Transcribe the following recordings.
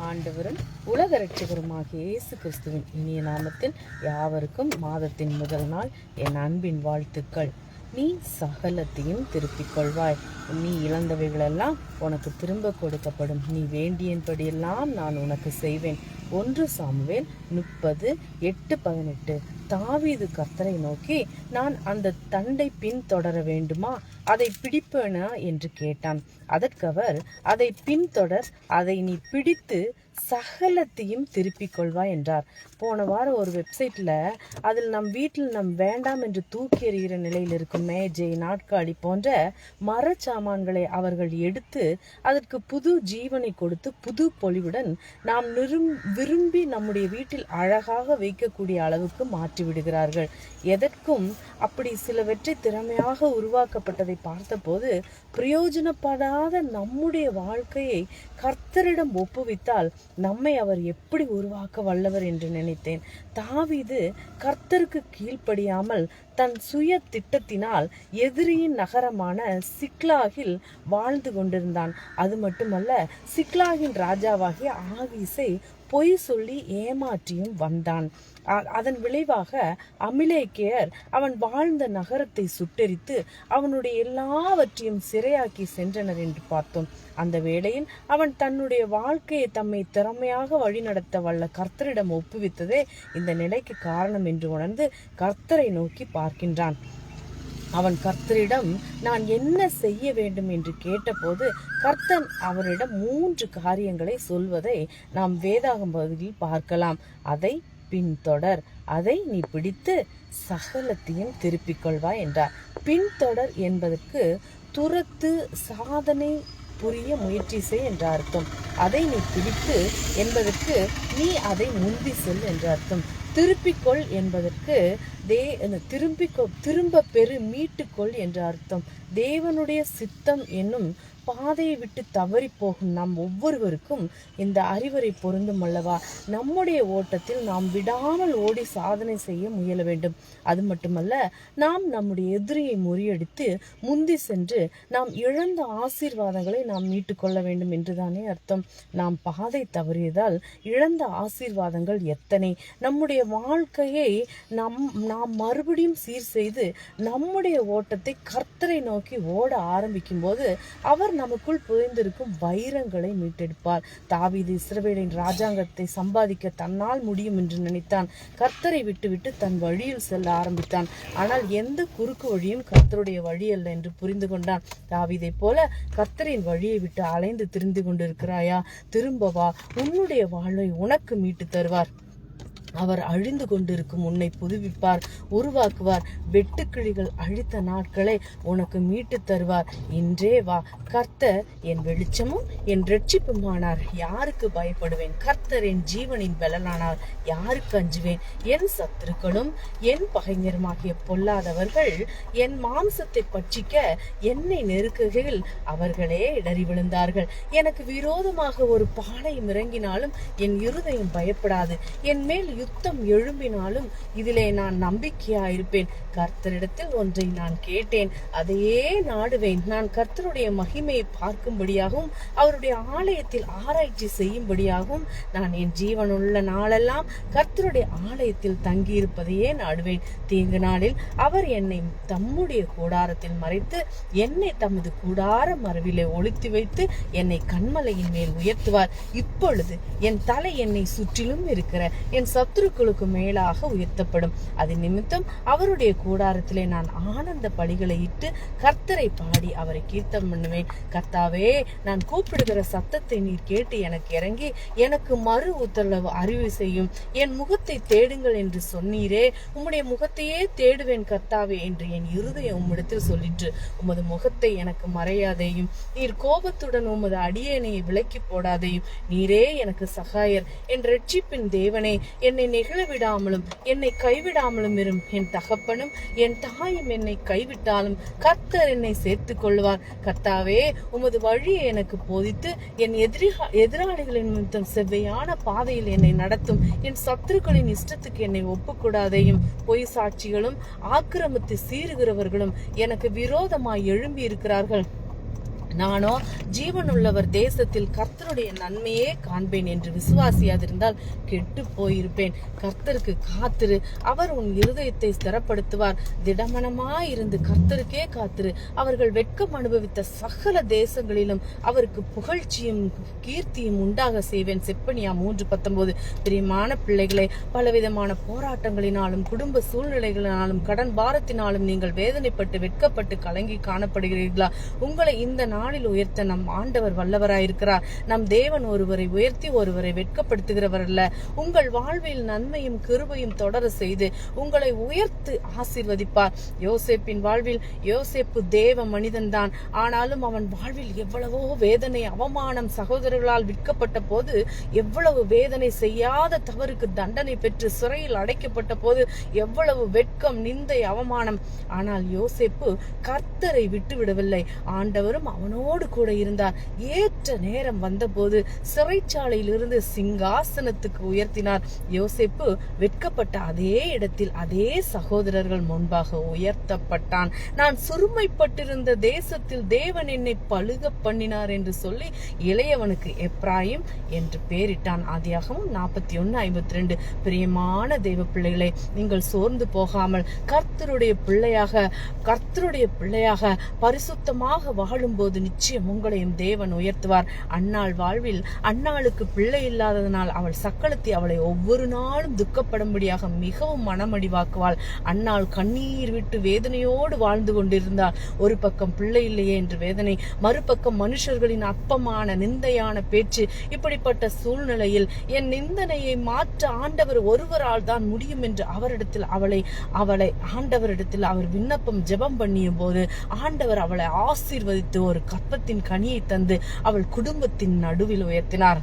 ஆண்டவரும் உலக இரட்சகருமாகிய இயேசு கிறிஸ்துவின் இனிய நாமத்தில் யாவருக்கும் மாதத்தின் முதல் நாள் என் அன்பின் வாழ்த்துக்கள். நீ சகலத்தையும் திருப்பிக் கொள்வாய். நீ இழந்தவைகளெல்லாம் உனக்கு திரும்ப கொடுக்கப்படும். நீ வேண்டியபடியெல்லாம் நான் உனக்கு செய்வேன். 1 சாமுவேல் 30:8-18. தாவீது கர்த்தரை நோக்கி, நான் அந்த தண்டை பின்தொடர வேண்டுமா? அதை பிடிப்பேனா என்று கேட்டான். அதற்கு அவர், அதை பின்தொடர், அதை நீ பிடித்து சகலத்தையும் திருப்பிக் கொள்வாய் என்றார். போன வாரம் ஒரு வெப்சைட்ல அதில் நம் வீட்டில் நம் வேண்டாம் என்று தூக்கி எறிகிற நிலையில் இருக்கும் மேஜை, நாட்காலி போன்ற மரச்சாமான்களை அவர்கள் எடுத்து அதற்கு புது ஜீவனை கொடுத்து புது பொலிவுடன் நாம் விரும்பி நம்முடைய வீட்டில் அழகாக வைக்கக்கூடிய அளவுக்கு மாற்றி விடுகிறார்கள். எதற்கும் அப்படி சிலவற்றை திறமையாக உருவாக்கப்பட்டதை பார்த்தபோது பிரயோஜனப்படாத நம்முடைய வாழ்க்கையை கர்த்தரிடம் ஒப்புவித்தால் நம்மை அவர் எப்படி உருவாக்க வல்லவர் என்று நினைத்தேன். தாவீது கர்த்தருக்கு கீழ்ப்படியாமல் தன் சுய திட்டத்தினால் எதிரியின் நகரமான சிக்லாகில் வாழ்ந்து கொண்டிருந்தான். அது மட்டுமல்ல, சிக்லாகின் ராஜாவாகிய ஆகீஸை பொய் சொல்லி ஏமாற்றியும் வந்தான். அதன் விளைவாக அமிலேக்கியர் அவன் வாழ்ந்த நகரத்தை சுட்டெரித்து அவனுடைய எல்லாவற்றையும் சிறையாக்கி சென்றனர் என்று பார்த்தோம். அந்த வேளையில் அவன் தன்னுடைய வாழ்க்கையை தம்மை திறமையாக வழிநடத்த வல்ல கர்த்தரிடம் ஒப்புவித்ததே இந்த நிலைக்கு காரணம் என்று உணர்ந்து கர்த்தரை நோக்கி பார்க்கின்றான். அவன் கர்த்தரிடம் நான் என்ன செய்ய வேண்டும் என்று கேட்டபோது கர்த்தன் அவரிடம் 3 காரியங்களை சொல்வதை நாம் வேதாகம பகுதியில் பார்க்கலாம். அதை பின்தொடர், அதை நீ பிடித்து சகலத்தையும் திருப்பிக் கொள்வாய் என்றார். பின்தொடர் என்பதற்கு துரத்து, சாதனை புரிய முயற்சி செய் என்ற அர்த்தம். அதை நீ பிடித்து என்பதற்கு நீ அதை முந்தி செல் என்ற அர்த்தம். திருப்பிக்கொள் என்பதற்கு திரும்ப பெரு மீட்டுக்கொள் என்ற அர்த்தம். தேவனுடைய சித்தம் என்னும் பாதையை விட்டு தவறி போகும் நாம் ஒவ்வொருவருக்கும் இந்த அறிவுரை பொருந்தும் அல்லவா? நம்முடைய ஓட்டத்தில் நாம் விடாமல் ஓடி சாதனை செய்ய முயல வேண்டும். அது மட்டுமல்ல, நாம் நம்முடைய எதிரியை முறியடித்து முந்தி சென்று நாம் இழந்த ஆசீர்வாதங்களை நாம் மீட்டுக்கொள்ள வேண்டும் என்றுதானே அர்த்தம். நாம் பாதை தவறியதால் இழந்த ஆசீர்வாதங்கள் எத்தனை! நம்முடைய வாழ்க்கையை நாம் மறுபடியும் சீர் செய்து நம்முடைய ஓட்டத்தை கர்த்தரை நோக்கி ஓட ஆரம்பிக்கும் போது அவர் நமக்குள் புதைந்திருக்கும் வைரங்களை மீட்டெடுப்பார். தாவீது இஸ்ரவேலின் ராஜாங்கத்தை சம்பாதிக்க தன்னால் முடியும் என்று நினைத்தான். கர்த்தரை விட்டுவிட்டு தன் வழியில் செல்ல ஆரம்பித்தான். ஆனால் எந்த குறுக்கு வழியும் கர்த்தருடைய வழி அல்ல என்று புரிந்து கொண்டான். தாவீதை போல கர்த்தரின் வழியை விட்டு அலைந்து திரிந்து கொண்டிருக்கிறாயா? திரும்பவா, உன்னுடைய வாழ்வை உனக்கு மீட்டு தருவார். அவர் அழிந்து கொண்டிருக்கும் உன்னை புதுப்பிப்பார், உருவாக்குவார். வெட்டுக்கிளிகள் அழித்த நாட்களை உனக்கு மீட்டு தருவார். இன்றே வா, கர்த்தர் என் வெளிச்சமும் என் இரட்சிப்புமானார். யாருக்கு பயப்படுவேன்? கர்த்தர் என் ஜீவனின் பலனானார். யாருக்கு அஞ்சுவேன்? என் சத்துருக்களும் என் பகைஞருமாகிய பொல்லாதவர்கள் என் மாம்சத்தை பட்சிக்க என்னை நெருக்குகையில் அவர்களே இடறி விழுந்தார்கள். எனக்கு விரோதமாக ஒரு பாளையம் இறங்கினாலும் என் இருதயம் பயப்படாது. என் மேல் யுத்தம் எழும்பினாலும் இதிலே நான் நம்பிக்கையாயிருப்பேன். கர்த்தரிடத்தில் ஒன்றை நான் கேட்டேன், அதையே நாடுவேன். நான் கர்த்தருடைய மகிமையை பார்க்கும்படியாகவும் அவருடைய ஆலயத்தில் ஆராய்ச்சி செய்யும்படியாகவும் நான் என் ஜீவனுள்ள நாளெல்லாம் கர்த்தருடைய ஆலயத்தில் தங்கியிருப்பதையே நாடுவேன். தீங்கு நாளில் அவர் என்னை தம்முடைய கூடாரத்தில் மறைத்து என்னை தமது கூடார மரவிலே ஒளித்து வைத்து என்னை கண்மலையின் மேல் உயர்த்துவார். இப்பொழுது என் தலை என்னை சுற்றிலும் இருக்கிற என் சத்துருக்களுக்கு மேலாக உயர்த்தப்படும். அது நிமித்தம் அவருடைய கூடாரத்திலே நான் ஆனந்த பலிகளை இட்டு கர்த்தரை பாடி அவரை கீர்த்தம் பண்ணுவேன். கர்த்தாவே, நான் கூப்பிடுகிற சத்தத்தை நீர் கேட்டு எனக்கு இறங்கி எனக்கு மறு உத்தரவு அறிவு செய்யும். என் முகத்தை தேடுங்கள் என்று சொன்னீரே, உம்முடைய முகத்தையே தேடுவேன் கர்த்தாவே என்று என் இருதயம் உம்மிடத்தில் சொல்லிற்று. உமது முகத்தை எனக்கு மறையாதேயும், நீர் கோபத்துடன் உமது அடியேனை விலக்கி போடாதேயும். நீரே எனக்கு சகாயர், என் இரட்சிப்பின் தேவனே, என்னை நெகிழ விடாமலும் என்னை கைவிடாமலும் இரும். என் தகப்பனும் என் தாயும் என்னை கைவிட்டாலும் கர்த்தர் என்னை சேர்த்துக் கொள்வார். கர்த்தாவே, உமது வழியை எனக்கு போதித்து என் எதிராளிகளின் நிமித்தம் செவ்வையான பாதையில் என்னை நடத்தும். என் சத்துருக்களின் இஷ்டத்துக்கு என்னை ஒப்புக்கூடாதையும். பொய் சாட்சிகளும் ஆக்கிரமித்து சீறுகிறவர்களும் எனக்கு விரோதமாய் எழும்பி இருக்கிறார்கள். நானோ ஜீவனுள்ளவர் தேசத்தில் கர்த்தருடைய நன்மையே காண்பேன் என்று விசுவாசியாதிருந்தால் கெட்டு போயிருப்பேன். கர்த்தருக்கு காத்திரு, அவர் உன் இருதயத்தை ஸ்திரப்படுத்துவார். திடமனமாயிருந்து கர்த்தருக்கே காத்திரு. அவர்கள் வெட்கம் அனுபவித்த சகல தேசங்களிலும் அவருக்கு புகழ்ச்சியும் கீர்த்தியும் உண்டாக செய்வேன். செப்பனியா 3:19. பிரியமான பிள்ளைகளே, பலவிதமான போராட்டங்களினாலும் குடும்ப சூழ்நிலைகளினாலும் கடன் பாரத்தினாலும் நீங்கள் வேதனைப்பட்டு வெட்கப்பட்டு கலங்கி காணப்படுகிறீர்களா? உங்களை இந்த நாளில் உயர்த்த நம் ஆண்டவர் வல்லவராயிருக்கிறார். நம் தேவன் ஒருவரை உயர்த்தி ஒருவரை வெட்கப்படுத்துகிறவர் அல்ல. உங்கள் வாழ்வில் நன்மையும் கிருபையும் தொடர செய்து உங்களை உயர்த்து ஆசீர்வதிப்பார். யோசேப்பின் வாழ்வில் யோசேப்பு தேவ மனிதன்தான். ஆனாலும் அவன் வாழ்வில் எவ்வளவோ வேதனை, அவமானம், சகோதரர்களால் விற்கப்பட்ட போது எவ்வளவு வேதனை, செய்யாத தவறுக்கு தண்டனை பெற்று சிறையில் அடைக்கப்பட்ட போது எவ்வளவு வெட்கம், நிந்தை, அவமானம். ஆனால் யோசேப்பு கர்த்தரை விட்டு விடவில்லை. ஆண்டவரும் அவனோடு கூட இருந்தார். ஏற்ற நேரம் வந்தபோது சிறைச்சாலையில் இருந்து சிங்காசனத்துக்கு உயர்த்தினார். யோசேப்பு வெட்கப்பட்ட அதே இடத்தில் அதே சகோதரர்கள் முன்பாக உயர்த்தப்பட்டான். நான் சிறுமைப்பட்டிருந்த தேசத்தில் தேவன் என்னை பழுக பண்ணினார் என்று சொல்லி இளையவனுக்கு எப்ராயிம் என்று பெயரிட்டான். ஆதியாகமம் 41:52. பிரியமான தெய்வ பிள்ளைகளே, நீங்கள் சோர்ந்து போகாமல் கர்த்தருடைய பிள்ளையாக பரிசுத்தமாக வாழும்போது நிச்சயம் உங்களையும் தேவன் உயர்த்துவார். அன்னாள் வாழ்வில் அன்னாளுக்கு பிள்ளை இல்லாததனால் அவள் சக்களத்தி அவளை ஒவ்வொரு நாளும் துக்கப்படும்படியாக மிகவும் மனமடிவாக்குவாள். அன்னாள் கண்ணீர் விட்டு வேதனையோடு வாழ்ந்து கொண்டிருந்தாள். ஒரு பக்கம் பிள்ளை இல்லையே என்று வேதனை, மறுபக்கம் மனுஷர்களின் அற்பமான நிந்தையான பேச்சு. இப்படிப்பட்ட சூழ்நிலையில் என் நிந்தனையை மாற்ற ஆண்டவர் ஒருவரால் தான் முடியும் என்று அவரிடத்தில் அவளை ஆண்டவரிடத்தில் அவர் விண்ணப்பம் ஜெபம் பண்ணிய போது ஆண்டவர் அவளை ஆசீர்வதித்து ஒரு கற்பத்தின் கனியை தந்து அவள் குடும்பத்தின் நடுவில் உயர்த்தினார்.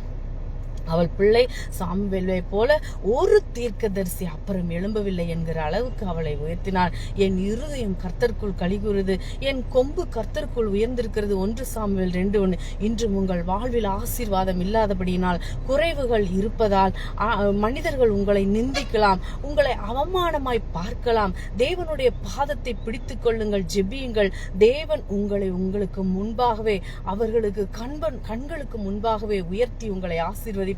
அவள் பிள்ளை சாமுவேலை போல ஒரு தீர்க்கதரிசி அப்புறம் எழும்பவில்லை என்கிற அளவுக்கு அவளை உயர்த்தினாள். என் இருதயம் கர்த்தருக்குள் கலிகூறுது, என் கொம்பு கர்த்தருக்குள் உயர்ந்திருக்கிறது. 1 சாமுவேல் 2:1. இன்றும் உங்கள் வாழ்வில் ஆசீர்வாதம் இல்லாதபடியினால், குறைவுகள் இருப்பதால் மனிதர்கள் உங்களை நிந்திக்கலாம், உங்களை அவமானமாய் பார்க்கலாம். தேவனுடைய பாதத்தை பிடித்துக் கொள்ளுங்கள், ஜெபியுங்கள். தேவன் உங்களுக்கு முன்பாகவே, அவர்களுக்கு கண்களுக்கு முன்பாகவே உயர்த்தி உங்களை ஆசீர்வதிப்பார்.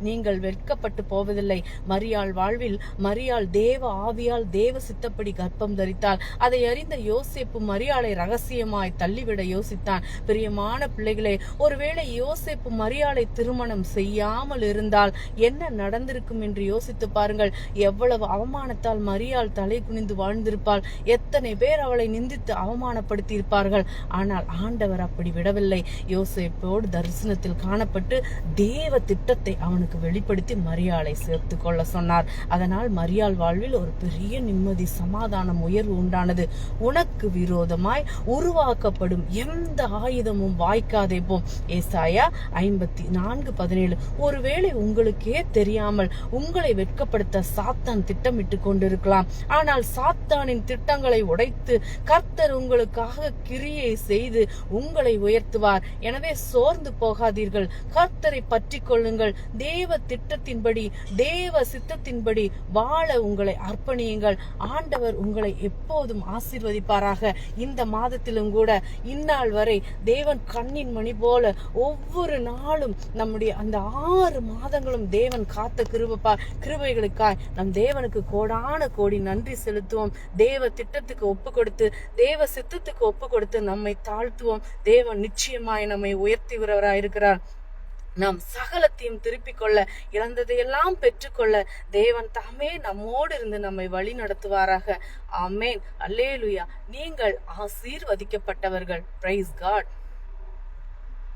நீங்கள் வெட்கப்பட்டு போவதில்லை. மரியாள் வாழ்வில் மரியாள் தேவ ஆவியால் தேவ சித்தப்படி கர்ப்பம் தரித்தாள். அதை அறிந்த யோசேப்பு மரியாளை ரகசியமாய் தள்ளிவிட யோசித்தான். பிரியமான பிள்ளைகளே, ஒருவேளை யோசேப்பு மரியாளை திருமணம் செய்யாமல் இருந்தால் என்ன நடந்திருக்கும் என்று யோசித்து பாருங்கள். எவ்வளவு அவமானத்தால் மரியாள் தலை குனிந்து வாழ்ந்திருப்பாள். எத்தனை பேர் அவளை நிந்தித்து அவமானப்படுத்தி இருப்பார்கள். ஆனால் ஆண்டவர் அப்படி விடவில்லை. யோசேப்போடு தரிசனத்தில் காணப்பட்டு தேவ திட்டத்தை அவனுக்கு வெளிப்படுத்தி மரியாளை சேர்த்து கொள்ள சொன்னார். அதனால் மரியாள் வாழ்வில் ஒரு பெரிய நிம்மதி, சமாதானம், உயர்வு உண்டானது. உனக்கு விரோதமாய் உருவாக்கப்படும் எந்த ஆயுதமும் வாய்க்காதே போம். ஏசாயா 54:17. ஒருவேளை உங்களுக்கே தெரியாமல் உங்களை வெட்கப்படுத்த சாத்தான் திட்டமிட்டு கொண்டிருக்கலாம். ஆனால் சாத்தானின் திட்டங்களை உடைத்து கர்த்தர் உங்களுக்காக கிரியை செய்து உங்களை உயர்த்துவார். எனவே சோர்ந்து போகாதீர்கள். கர்த்தரை பற்றி கொள்ளுங்கள். தேவ திட்டத்தின்படி, தேவ சித்தத்தின்படி வாழ உங்களை அர்ப்பணியுங்கள். ஆண்டவர் உங்களை எப்போதும் ஆசீர்வதிப்பாராக. இந்த மாதத்திலும் கூட இந்நாள் வரை தேவன் கண்ணின் மணி போல ஒவ்வொரு நாளும் நம்முடைய அந்த 6 மாதங்களும் தேவன் காத்த கிருபைகளுக்காய் நம் தேவனுக்கு கோடான கோடி நன்றி செலுத்துவோம். தேவ திட்டத்துக்கு ஒப்பு கொடுத்து, தேவ சித்தத்துக்கு ஒப்பு கொடுத்து நம்மை தாழ்த்துவோம். தேவன் நிச்சயமாய் நம்மை உயர்த்துகிறவராயிருக்கிறார். நாம் சகலத்தையும் திருப்பிக் கொள்ள, இழந்ததையெல்லாம் பெற்றுக்கொள்ள தேவன் தாமே நம்மோடு இருந்து நம்மை வழி நடத்துவாராக. ஆமேன். அல்லேலூயா. நீங்கள் ஆசீர்வதிக்கப்பட்டவர்கள். Price God.